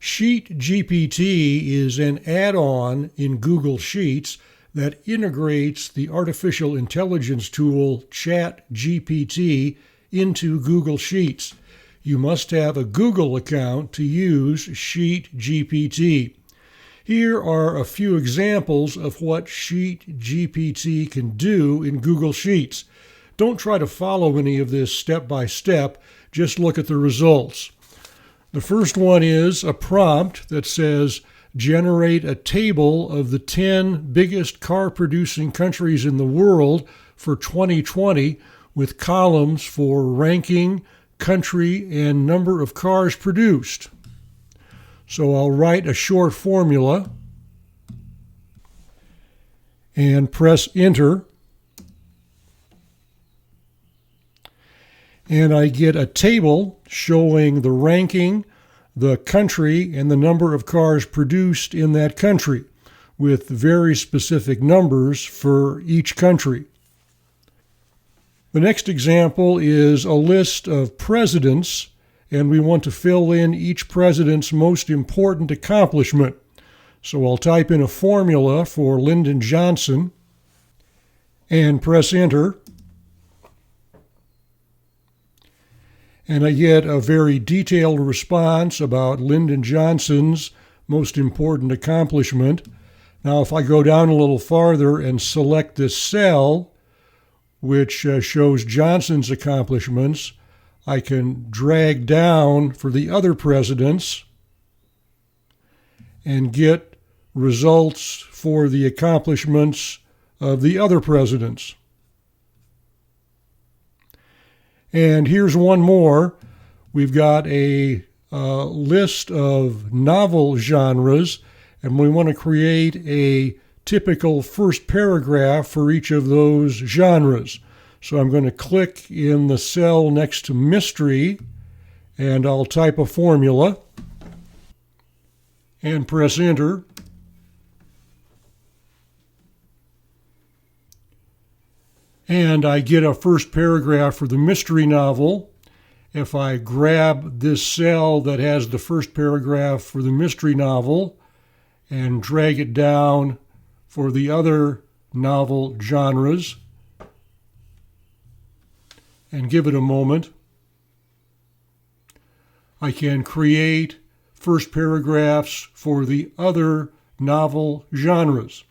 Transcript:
SheetGPT is an add-on in Google Sheets that integrates the artificial intelligence tool ChatGPT into Google Sheets. You must have a Google account to use SheetGPT. Here are a few examples of what SheetGPT can do in Google Sheets. Don't try to follow any of this step by step, just look at the results. The first one is a prompt that says, generate a table of the 10 biggest car-producing countries in the world for 2020 with columns for ranking, country, and number of cars produced. So I'll write a short formula and press enter. And I get a table showing the ranking, the country, and the number of cars produced in that country, with very specific numbers for each country. The next example is a list of presidents, and we want to fill in each president's most important accomplishment. So I'll type in a formula for Lyndon Johnson and press enter. And I get a very detailed response about Lyndon Johnson's most important accomplishment. Now, if I go down a little farther and select this cell, which shows Johnson's accomplishments, I can drag down for the other presidents and get results for the accomplishments of the other presidents. And here's one more. We've got a list of novel genres, and we want to create a typical first paragraph for each of those genres. So I'm going to click in the cell next to mystery, and I'll type a formula and press enter. And I get a first paragraph for the mystery novel. If I grab this cell that has the first paragraph for the mystery novel and drag it down for the other novel genres and give it a moment, I can create first paragraphs for the other novel genres.